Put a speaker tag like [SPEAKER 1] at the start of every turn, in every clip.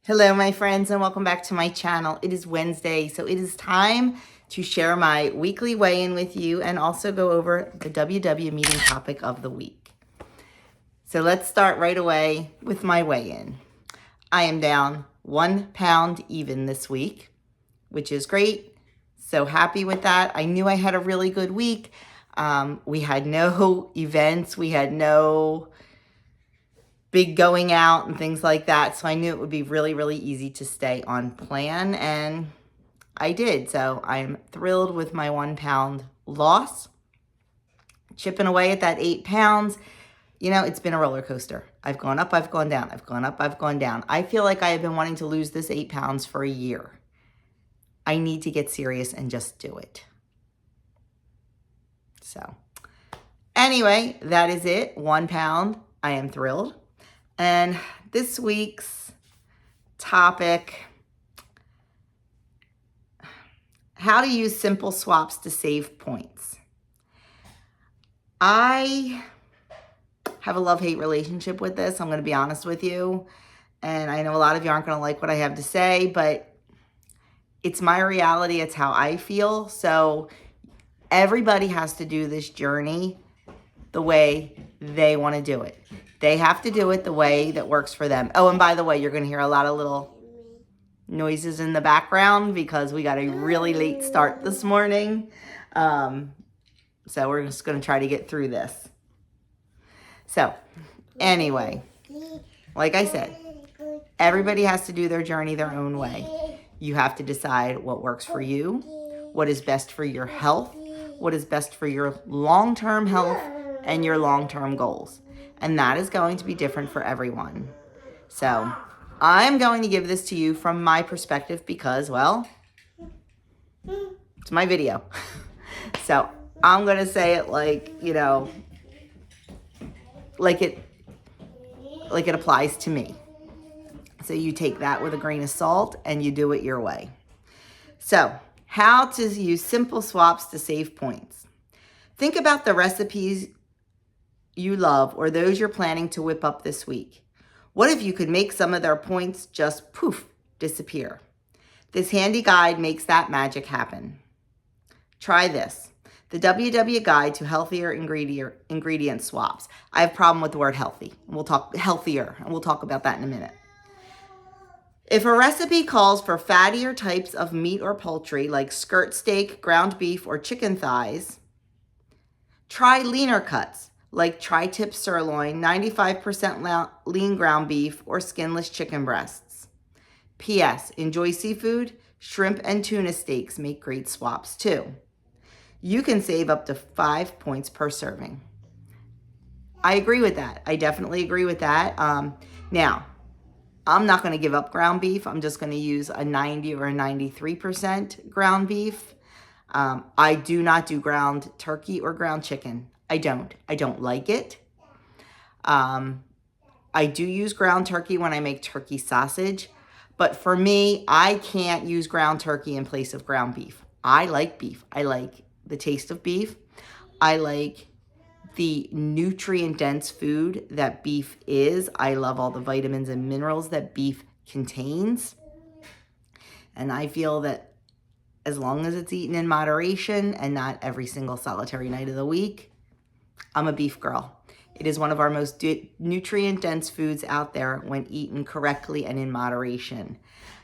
[SPEAKER 1] Hello, my friends, and welcome back to my channel. It is Wednesday, so it is time to share my weekly weigh-in with you and also go over the WW meeting topic of the week. So let's start right away with my weigh-in. I am down 1 pound even this week, which is great. So happy with that. I knew I had a really good week. We had no events. We had no big going out and things like that. So I knew it would be really, really easy to stay on plan, and I did. So I'm thrilled with my 1 pound loss. Chipping away at that 8 pounds. You know, it's been a roller coaster. I've gone up, I've gone down. I've gone up, I've gone down. I feel like I have been wanting to lose this 8 pounds for a year. I need to get serious and just do it. So anyway, that is it. 1 pound. I am thrilled. And this week's topic, how to use simple swaps to save points. I have a love-hate relationship with this. I'm going to be honest with you. And I know a lot of you aren't going to like what I have to say, but it's my reality. It's how I feel. So everybody has to do this journey the way they want to do it. They have to do it the way that works for them. Oh, and by the way, you're going to hear a lot of little noises in the background because we got a really late start this morning. So we're just going to try to get through this. So anyway, like I said, everybody has to do their journey their own way. You have to decide what works for you, what is best for your health, what is best for your long-term health and your long-term goals. And that is going to be different for everyone. So I'm going to give this to you from my perspective because, well, it's my video. So I'm going to say it like, you know, like it applies to me. So you take that with a grain of salt and you do it your way. So how to use simple swaps to save points. Think about the recipes you love or those you're planning to whip up this week. What if you could make some of their points just poof, disappear? This handy guide makes that magic happen. Try this. The WW Guide to Healthier Ingredient Swaps. I have a problem with the word healthy. We'll talk healthier, and we'll talk about that in a minute. If a recipe calls for fattier types of meat or poultry like skirt steak, ground beef, or chicken thighs, try leaner cuts like tri-tip sirloin, 95% lean ground beef, or skinless chicken breasts. P.S. Enjoy seafood? Shrimp and tuna steaks make great swaps too. You can save up to 5 points per serving. I agree with that. I definitely agree with that. Now, I'm not going to give up ground beef. I'm just going to use a 90 or a 93% ground beef. I do not do ground turkey or ground chicken. I don't like it. I do use ground turkey when I make turkey sausage. But for me, I can't use ground turkey in place of ground beef. I like beef. I like the taste of beef. I like the nutrient-dense food that beef is. I love all the vitamins and minerals that beef contains. And I feel that as long as it's eaten in moderation and not every single solitary night of the week, I'm a beef girl. It is one of our most nutrient-dense foods out there when eaten correctly and in moderation.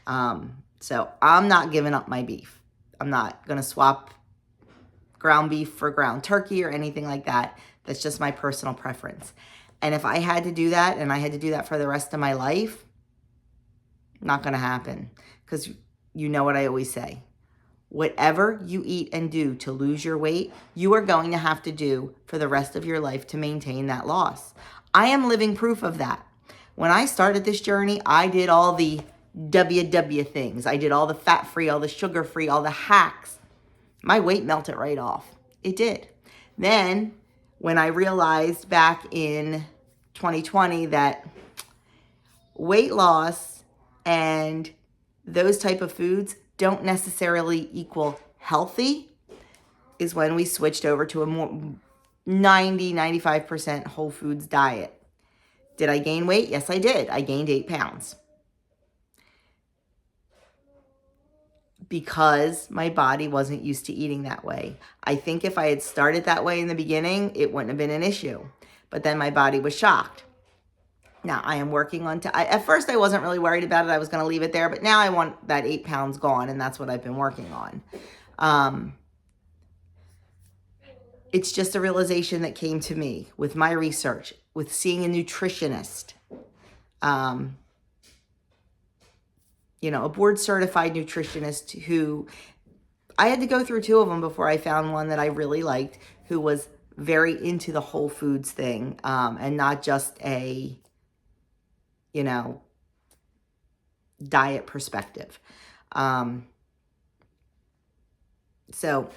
[SPEAKER 1] So I'm not giving up my beef. I'm not going to swap ground beef for ground turkey or anything like that. That's just my personal preference. And if I had to do that and I had to do that for the rest of my life, not going to happen. Because you know what I always say. Whatever you eat and do to lose your weight, you are going to have to do for the rest of your life to maintain that loss. I am living proof of that. When I started this journey, I did all the WW things. I did all the fat-free, all the sugar-free, all the hacks. My weight melted right off. It did. Then, when I realized back in 2020 that weight loss and those type of foods don't necessarily equal healthy, is when we switched over to a more 95% whole foods diet. Did I gain weight? Yes, I did. I gained 8 pounds. because my body wasn't used to eating that way. I think if I had started that way in the beginning, it wouldn't have been an issue. But then my body was shocked. Now I am working on, at first I wasn't really worried about it. I was going to leave it there, but now I want that 8 pounds gone, and that's what I've been working on. It's just a realization that came to me with my research, with seeing a nutritionist, a board certified nutritionist who, I had to go through 2 of them before I found one that I really liked, who was very into the whole foods thing, and not just a, diet perspective. So,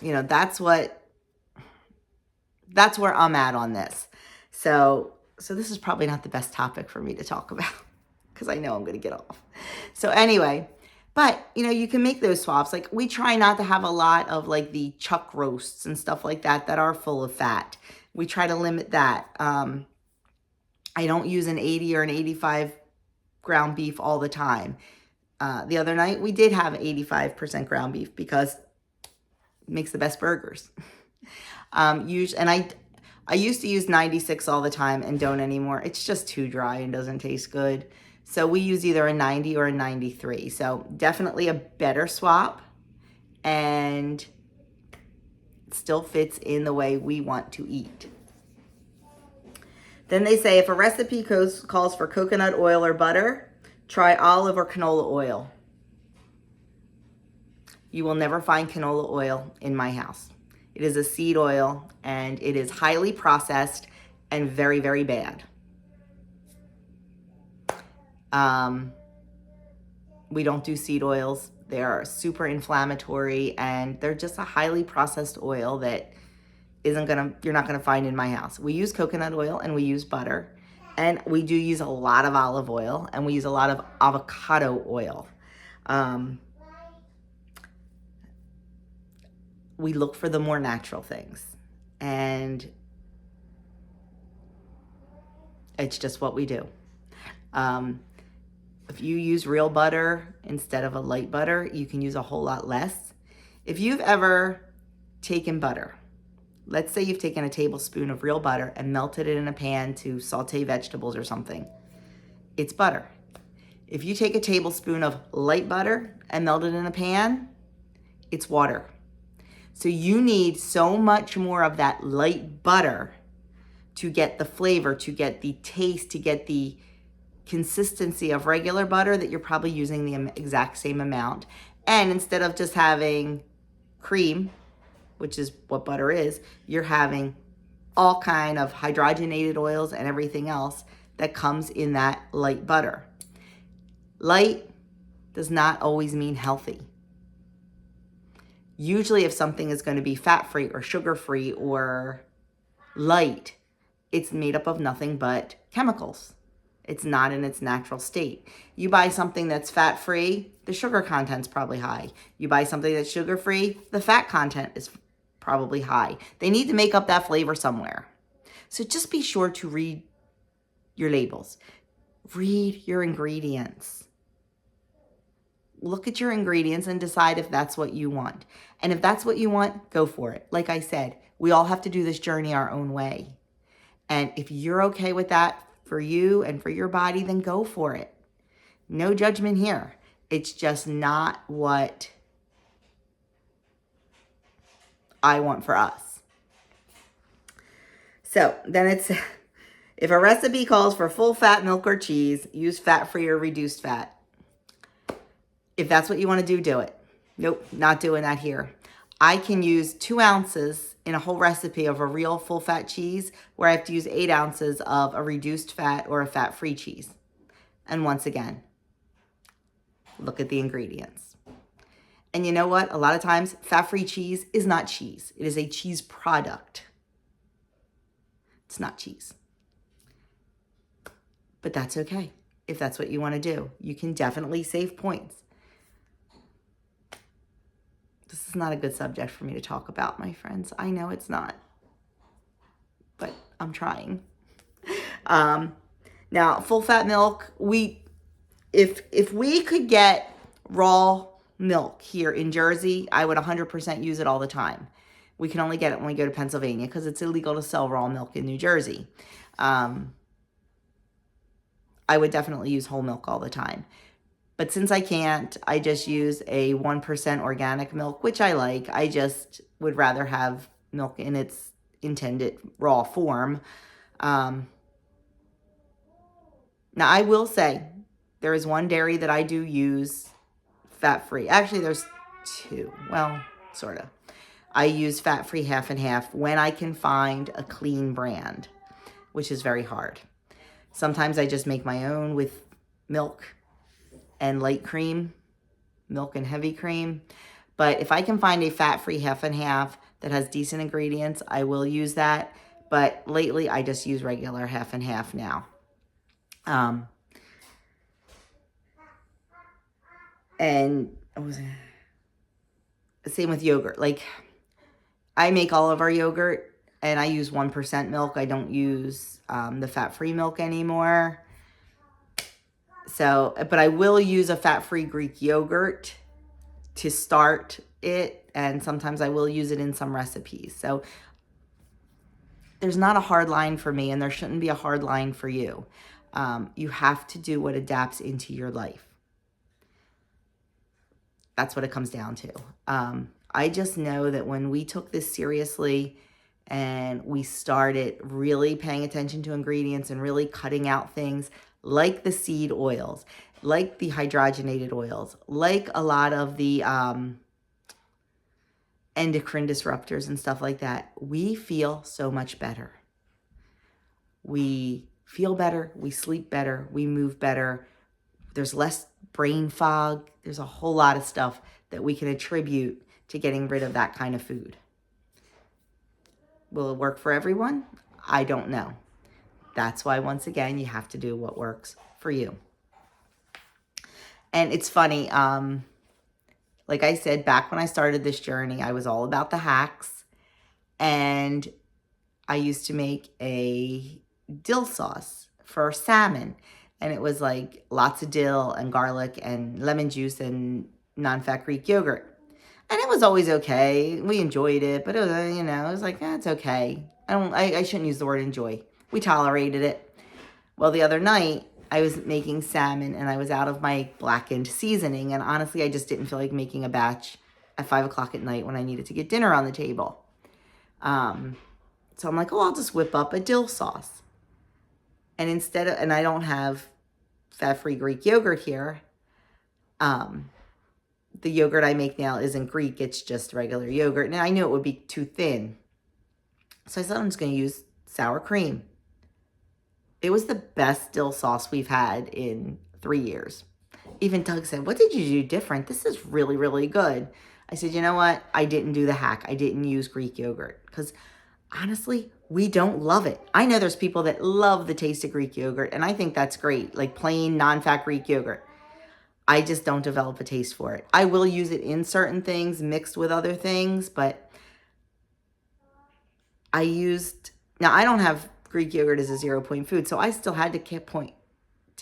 [SPEAKER 1] that's where I'm at on this. So this is probably not the best topic for me to talk about because I know I'm going to get off. So anyway, but you can make those swaps. Like, we try not to have a lot of like the chuck roasts and stuff like that are full of fat. We try to limit that. I don't use an 80 or an 85 ground beef all the time. The other night we did have 85% ground beef because it makes the best burgers. I used to use 96 all the time and don't anymore. It's just too dry and doesn't taste good. So we use either a 90 or a 93. So definitely a better swap, and it still fits in the way we want to eat. Then they say if a recipe calls for coconut oil or butter, try olive or canola oil. You will never find canola oil in my house. It is a seed oil, and it is highly processed and very, very bad. We don't do seed oils. They are super inflammatory, and they're just a highly processed oil that you're not gonna find in my house. We use coconut oil and we use butter, and we do use a lot of olive oil, and we use a lot of avocado oil. We look for the more natural things, and it's just what we do. If you use real butter instead of a light butter, you can use a whole lot less. If you've ever taken butter, let's say you've taken a tablespoon of real butter and melted it in a pan to saute vegetables or something, it's butter. If you take a tablespoon of light butter and melt it in a pan, it's water. So you need so much more of that light butter to get the flavor, to get the taste, to get the consistency of regular butter, that you're probably using the exact same amount. And instead of just having cream, which is what butter is, you're having all kind of hydrogenated oils and everything else that comes in that light butter. Light does not always mean healthy. Usually if something is going to be fat-free or sugar-free or light, it's made up of nothing but chemicals. It's not in its natural state. You buy something that's fat-free, the sugar content's probably high. You buy something that's sugar-free, the fat content is probably high. They need to make up that flavor somewhere. So just be sure to read your labels. Read your ingredients. Look at your ingredients and decide if that's what you want. And if that's what you want, go for it. Like I said, we all have to do this journey our own way. And if you're okay with that for you and for your body, then go for it. No judgment here. It's just not what I want for us. So then it's, if a recipe calls for full fat milk or cheese, use fat-free or reduced fat. If that's what you want to do, do it. Nope, not doing that here. I can use 2 ounces in a whole recipe of a real full-fat cheese, where I have to use 8 ounces of a reduced fat or a fat-free cheese. And once again, look at the ingredients. And you know what? A lot of times, fat-free cheese is not cheese. It is a cheese product. It's not cheese. But that's okay. If that's what you want to do, you can definitely save points. This is not a good subject for me to talk about, my friends. I know it's not, but I'm trying. Now, full fat milk, if we could get raw milk here in Jersey, I would 100% use it all the time. We can only get it when we go to Pennsylvania because it's illegal to sell raw milk in New Jersey. I would definitely use whole milk all the time. But since I can't, I just use a 1% organic milk, which I like. I just would rather have milk in its intended raw form. Now, I will say there is one dairy that I do use fat-free. Actually, there's two. Well, sort of. I use fat-free half and half when I can find a clean brand, which is very hard. Sometimes I just make my own with milk and light cream, milk and heavy cream. But if I can find a fat-free half and half that has decent ingredients, I will use that. But lately, I just use regular half and half now. And same with yogurt. Like, I make all of our yogurt and I use 1% milk. I don't use the fat-free milk anymore. So, but I will use a fat-free Greek yogurt to start it. And sometimes I will use it in some recipes. So there's not a hard line for me, and there shouldn't be a hard line for you. You have to do what adapts into your life. That's what it comes down to. I just know that when we took this seriously and we started really paying attention to ingredients and really cutting out things like the seed oils, like the hydrogenated oils, like a lot of the endocrine disruptors and stuff like that, we feel so much better. We feel better, we sleep better, we move better. There's less brain fog. There's a whole lot of stuff that we can attribute to getting rid of that kind of food. Will it work for everyone? I don't know. That's why, once again, you have to do what works for you. And it's funny, like I said, back when I started this journey, I was all about the hacks. And I used to make a dill sauce for salmon. And it was like lots of dill and garlic and lemon juice and non-fat Greek yogurt. And it was always okay. We enjoyed it, but it was, it was like, it's okay. I shouldn't use the word enjoy. We tolerated it. Well, the other night, I was making salmon and I was out of my blackened seasoning. And honestly, I just didn't feel like making a batch at 5 o'clock at night when I needed to get dinner on the table. So I'm like, I'll just whip up a dill sauce. And and I don't have fat-free Greek yogurt here. The yogurt I make now isn't Greek, it's just regular yogurt. And I knew it would be too thin. So I said, I'm just going to use sour cream. It was the best dill sauce we've had in 3 years. Even Doug said, what did you do different? This is really, really good. I said, you know what? I didn't do the hack. I didn't use Greek yogurt because honestly, we don't love it. I know there's people that love the taste of Greek yogurt, and I think that's great, like plain non-fat Greek yogurt. I just don't develop a taste for it. I will use it in certain things mixed with other things, but now I don't have Greek yogurt as a 0-point food, so I still had to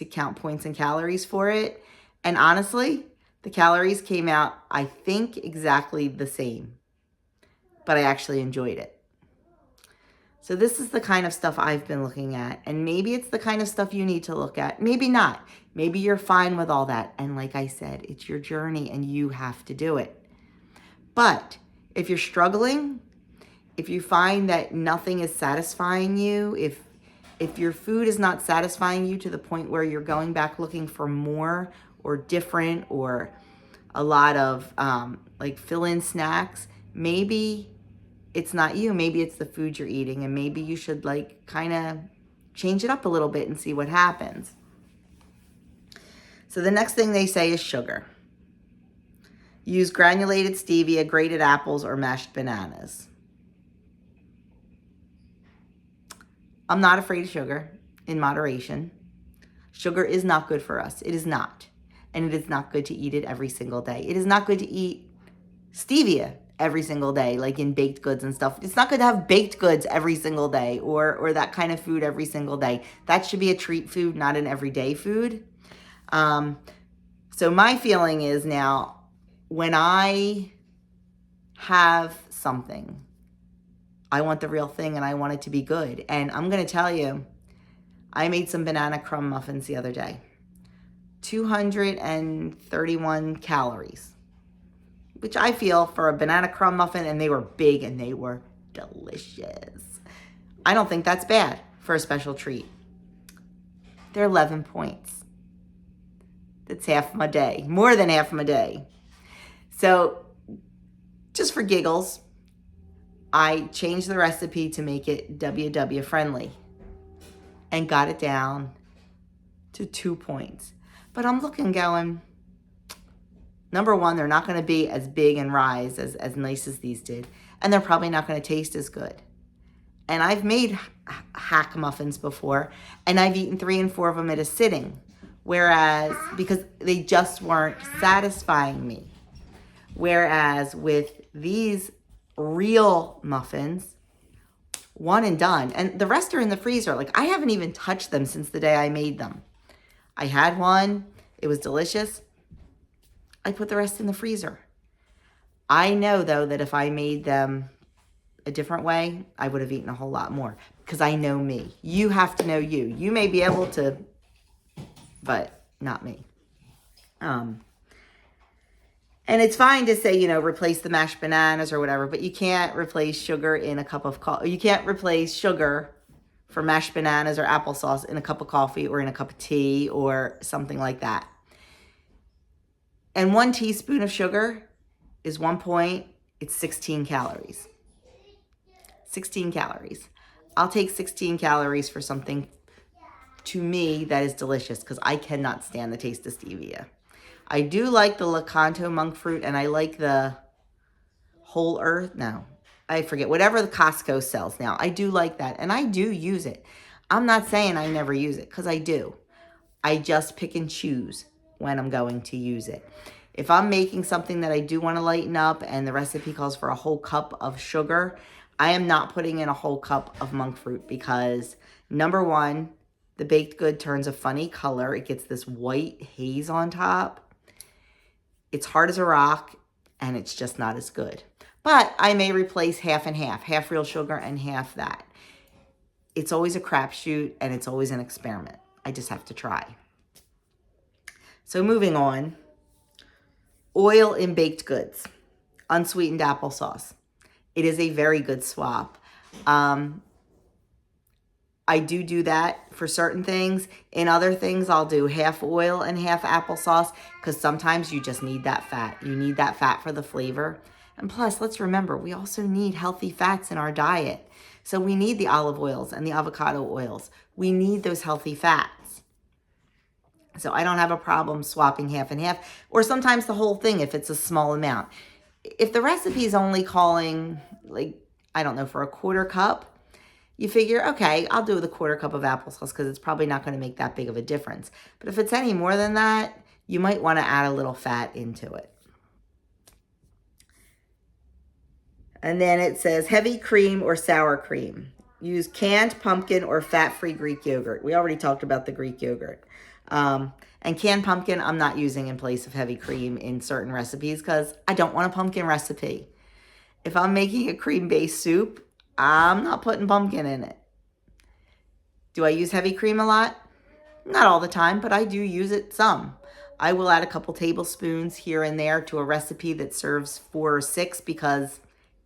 [SPEAKER 1] count points and calories for it. And honestly, the calories came out, I think, exactly the same, but I actually enjoyed it. So this is the kind of stuff I've been looking at. And maybe it's the kind of stuff you need to look at. Maybe not. Maybe you're fine with all that. And like I said, it's your journey and you have to do it. But if you're struggling, if you find that nothing is satisfying you, if your food is not satisfying you to the point where you're going back looking for more or different or a lot of like fill-in snacks, maybe it's not you. Maybe it's the food you're eating, and maybe you should like kind of change it up a little bit and see what happens. So the next thing they say is sugar. Use granulated stevia, grated apples, or mashed bananas. I'm not afraid of sugar in moderation. Sugar is not good for us. It is not. And it is not good to eat it every single day. It is not good to eat stevia every single day, like in baked goods and stuff. It's not good to have baked goods every single day or that kind of food every single day. That should be a treat food, not an everyday food. So my feeling is now, when I have something, I want the real thing and I want it to be good. And I'm going to tell you, I made some banana crumb muffins the other day. 231 calories, which I feel for a banana crumb muffin, and they were big and they were delicious. I don't think that's bad for a special treat. They're 11 points. That's half my day, more than half my day. So just for giggles, I changed the recipe to make it WW friendly and got it down to 2 points. But I'm looking going, number one, they're not going to be as big and rise as nice as these did. And they're probably not going to taste as good. And I've made hack muffins before, and I've eaten 3 and 4 of them at a sitting. Whereas, because they just weren't satisfying me. Whereas with these real muffins, one and done. And the rest are in the freezer. Like, I haven't even touched them since the day I made them. I had one. It was delicious. I put the rest in the freezer. I know, though, that if I made them a different way, I would have eaten a whole lot more. Because I know me. You have to know you. You may be able to, but not me. And it's fine to say, replace the mashed bananas or whatever, but you can't replace sugar in a cup of coffee. You can't replace sugar for mashed bananas or applesauce in a cup of coffee or in a cup of tea or something like that. And 1 teaspoon of sugar is 1 point. It's 16 calories. 16 calories. I'll take 16 calories for something, to me, that is delicious, because I cannot stand the taste of stevia. I do like the Lakanto monk fruit, and I like the Whole Earth. No, I forget. Whatever the Costco sells now. I do like that, and I do use it. I'm not saying I never use it, because I do. I just pick and choose when I'm going to use it. If I'm making something that I do want to lighten up, and the recipe calls for a whole cup of sugar, I am not putting in a whole cup of monk fruit, because, number one, the baked good turns a funny color. It gets this white haze on top. It's hard as a rock, and it's just not as good. But I may replace half and half real sugar and half that. It's always a crapshoot, and it's always an experiment. I just have to try. So moving on, oil in baked goods, unsweetened applesauce. It is a very good swap. I do that for certain things. In other things, I'll do half oil and half applesauce, because sometimes you just need that fat. You need that fat for the flavor. And plus, let's remember, we also need healthy fats in our diet. So we need the olive oils and the avocado oils. We need those healthy fats. So I don't have a problem swapping half and half, or sometimes the whole thing if it's a small amount. If the recipe is only calling, for a 1/4 cup, you figure, okay, I'll do the 1/4 cup of applesauce, because it's probably not going to make that big of a difference. But if it's any more than that, you might want to add a little fat into it. And then it says heavy cream or sour cream. Use canned pumpkin or fat-free Greek yogurt. We already talked about the Greek yogurt. And canned pumpkin, I'm not using in place of heavy cream in certain recipes, because I don't want a pumpkin recipe. If I'm making a cream-based soup, I'm not putting pumpkin in it. Do I use heavy cream a lot? Not all the time, but I do use it some. I will add a couple tablespoons here and there to a recipe that serves 4 or 6, because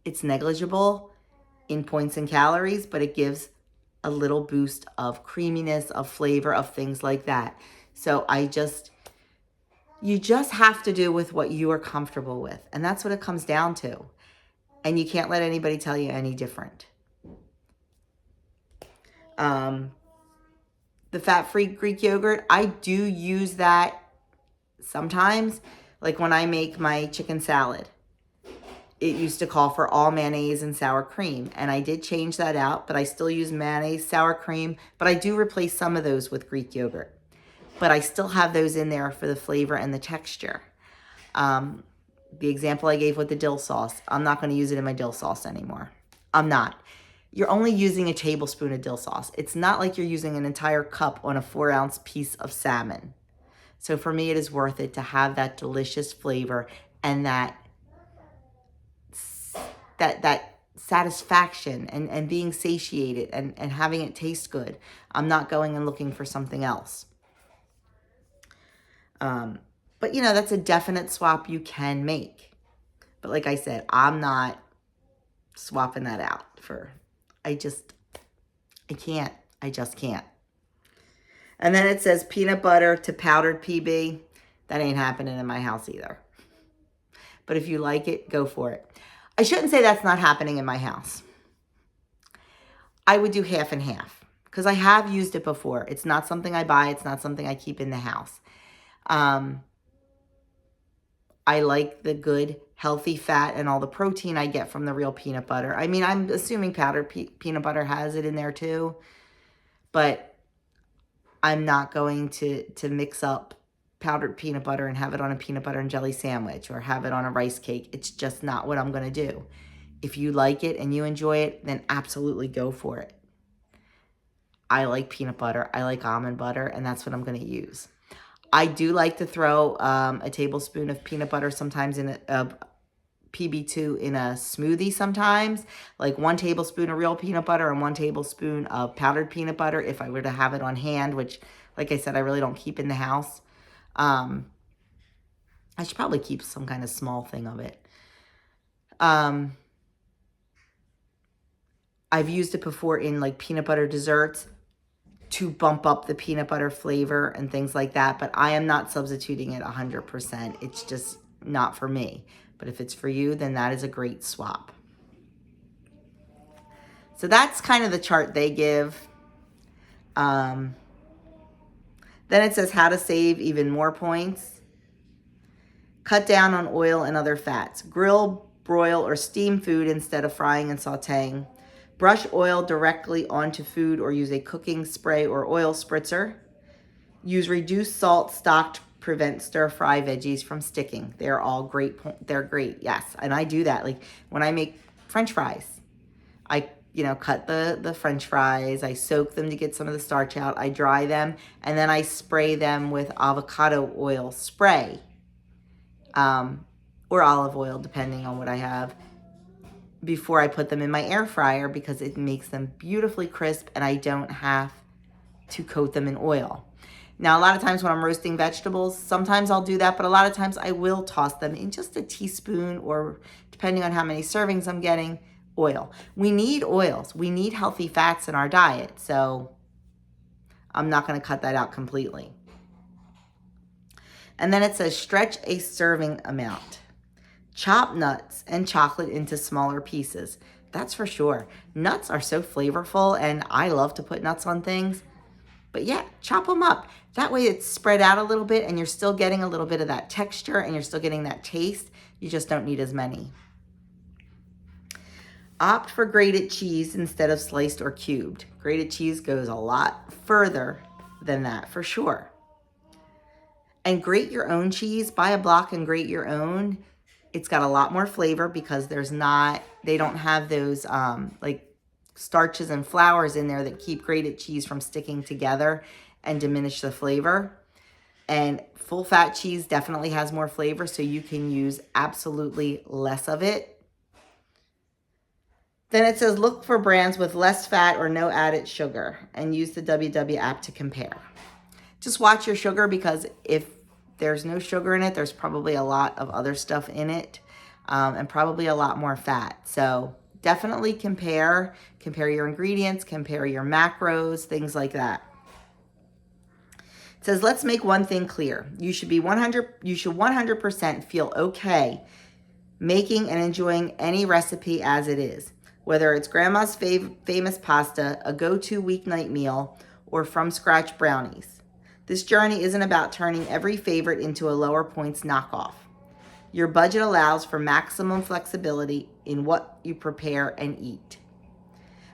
[SPEAKER 1] it's negligible in points and calories, but it gives a little boost of creaminess, of flavor, of things like that. So you just have to do with what you are comfortable with. And that's what it comes down to. And you can't let anybody tell you any different. The fat-free Greek yogurt, I do use that sometimes. Like when I make my chicken salad, it used to call for all mayonnaise and sour cream. And I did change that out, but I still use mayonnaise, sour cream. But I do replace some of those with Greek yogurt. But I still have those in there for the flavor and the texture. The example I gave with the dill sauce, I'm not going to use it in my dill sauce anymore. I'm not. You're only using a tablespoon of dill sauce. It's not like you're using an entire cup on a 4-ounce piece of salmon. So for me, it is worth it to have that delicious flavor and that satisfaction and being satiated and having it taste good. I'm not going and looking for something else. But that's a definite swap you can make. But like I said, I'm not swapping that out I can't. I just can't. And then it says peanut butter to powdered PB. That ain't happening in my house either. But if you like it, go for it. I shouldn't say that's not happening in my house. I would do half and half because I have used it before. It's not something I buy. It's not something I keep in the house. I like the good, healthy fat and all the protein I get from the real peanut butter. I mean, I'm assuming powdered peanut butter has it in there too. But I'm not going to mix up powdered peanut butter and have it on a peanut butter and jelly sandwich or have it on a rice cake. It's just not what I'm going to do. If you like it and you enjoy it, then absolutely go for it. I like peanut butter. I like almond butter, and that's what I'm going to use. I do like to throw a tablespoon of peanut butter sometimes in a PB2 in a smoothie sometimes. Like 1 tablespoon of real peanut butter and 1 tablespoon of powdered peanut butter if I were to have it on hand, which, like I said, I really don't keep in the house. I should probably keep some kind of small thing of it. I've used it before in like peanut butter desserts to bump up the peanut butter flavor and things like that, but I am not substituting it 100%. It's just not for me. But if it's for you, then that is a great swap. So that's kind of the chart they give. Then it says how to save even more points. Cut down on oil and other fats. Grill, broil, or steam food instead of frying and sauteing. Brush oil directly onto food or use a cooking spray or oil spritzer. Use reduced salt stock to prevent stir-fry veggies from sticking. They're all great. They're great, yes. And I do that. Like when I make French fries, I cut the French fries. I soak them to get some of the starch out. I dry them, and then I spray them with avocado oil spray or olive oil, depending on what I have, before I put them in my air fryer because it makes them beautifully crisp and I don't have to coat them in oil. Now, a lot of times when I'm roasting vegetables, sometimes I'll do that, but a lot of times I will toss them in just a teaspoon or, depending on how many servings I'm getting, oil. We need oils. We need healthy fats in our diet, so I'm not going to cut that out completely. And then it says stretch a serving amount. Chop nuts and chocolate into smaller pieces. That's for sure. Nuts are so flavorful, and I love to put nuts on things. But yeah, chop them up. That way it's spread out a little bit, and you're still getting a little bit of that texture, and you're still getting that taste. You just don't need as many. Opt for grated cheese instead of sliced or cubed. Grated cheese goes a lot further than that, for sure. And grate your own cheese. Buy a block and grate your own. It's got a lot more flavor because they don't have those like starches and flours in there that keep grated cheese from sticking together and diminish the flavor. And full fat cheese definitely has more flavor, so you can use absolutely less of it. Then it says look for brands with less fat or no added sugar and use the WW app to compare. Just watch your sugar because if there's no sugar in it, there's probably a lot of other stuff in it and probably a lot more fat. So definitely compare your ingredients, compare your macros, things like that. It says, let's make one thing clear. You should 100% feel okay making and enjoying any recipe as it is, whether it's grandma's famous pasta, a go-to weeknight meal, or from scratch brownies. This journey isn't about turning every favorite into a lower points knockoff. Your budget allows for maximum flexibility in what you prepare and eat.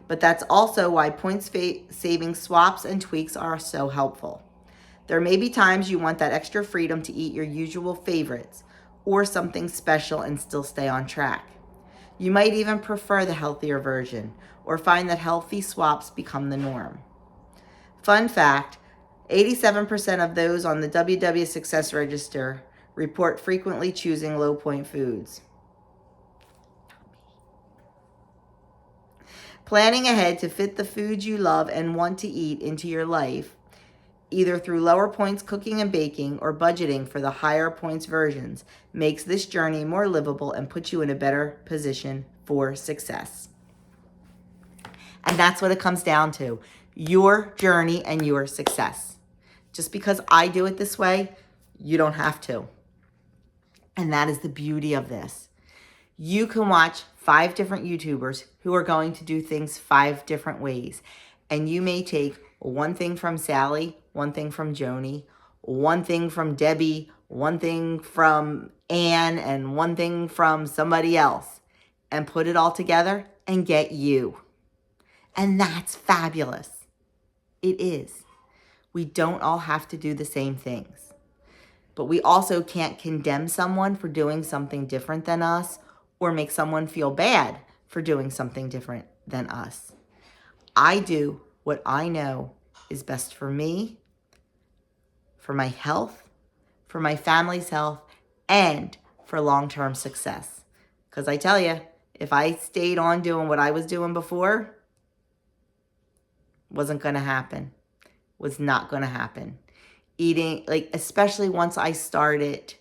[SPEAKER 1] But that's also why points saving swaps and tweaks are so helpful. There may be times you want that extra freedom to eat your usual favorites or something special and still stay on track. You might even prefer the healthier version or find that healthy swaps become the norm. Fun fact, 87% of those on the WW Success Register Report frequently choosing low point foods. Planning ahead to fit the foods you love and want to eat into your life, either through lower points cooking and baking or budgeting for the higher points versions, makes this journey more livable and puts you in a better position for success. And that's what it comes down to, your journey and your success. Just because I do it this way, you don't have to. And that is the beauty of this. You can watch 5 different YouTubers who are going to do things 5 different ways. And you may take one thing from Sally, one thing from Joni, one thing from Debbie, one thing from Ann, and one thing from somebody else, and put it all together and get you. And that's fabulous. It is. We don't all have to do the same things. But we also can't condemn someone for doing something different than us or make someone feel bad for doing something different than us. I do what I know is best for me, for my health, for my family's health, and for long-term success. Because I tell you, if I stayed on doing what I was doing before, wasn't going to happen. Was not going to happen. Eating, like, especially once I started,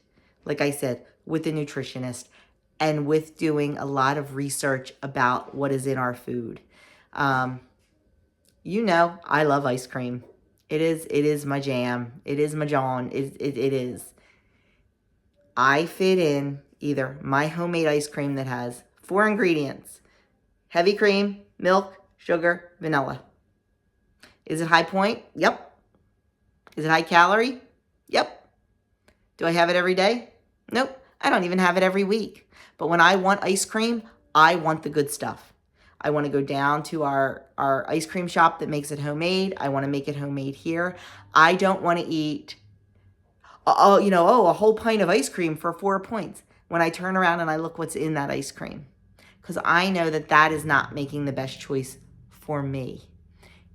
[SPEAKER 1] like I said, with a nutritionist and with doing a lot of research about what is in our food. You know, I love ice cream. It is my jam. It is my Joan. It is. I fit in either my homemade ice cream that has 4 ingredients: heavy cream, milk, sugar, vanilla. Is it high point? Yep. Is it high calorie? Yep. Do I have it every day? Nope. I don't even have it every week. But when I want ice cream, I want the good stuff. I want to go down to our ice cream shop that makes it homemade. I want to make it homemade here. I don't want to eat, a whole pint of ice cream for 4 points when I turn around and I look what's in that ice cream. Because I know that that is not making the best choice for me.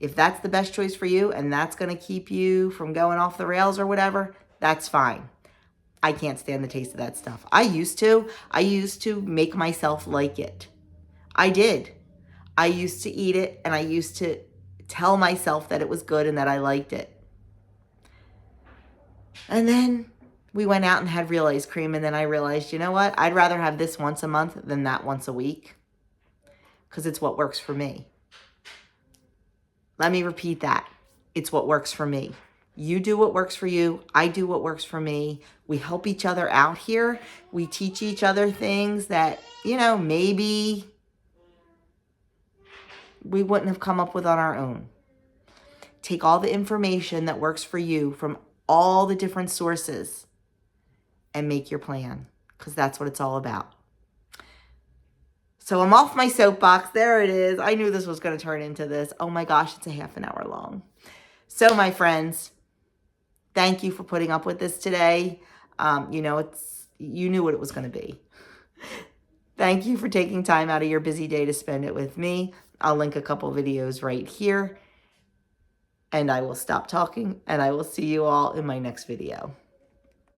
[SPEAKER 1] If that's the best choice for you and that's going to keep you from going off the rails or whatever, that's fine. I can't stand the taste of that stuff. I used to make myself like it. I did. I used to eat it and I used to tell myself that it was good and that I liked it. And then we went out and had real ice cream, and then I realized, you know what? I'd rather have this once a month than that once a week, because it's what works for me. Let me repeat that. It's what works for me. You do what works for you. I do what works for me. We help each other out here. We teach each other things that, maybe we wouldn't have come up with on our own. Take all the information that works for you from all the different sources and make your plan, because that's what it's all about. So I'm off my soapbox. There it is. I knew this was going to turn into this. Oh my gosh, it's a half an hour long. So my friends, thank you for putting up with this today. You knew what it was going to be. Thank you for taking time out of your busy day to spend it with me. I'll link a couple videos right here. And I will stop talking, and I will see you all in my next video.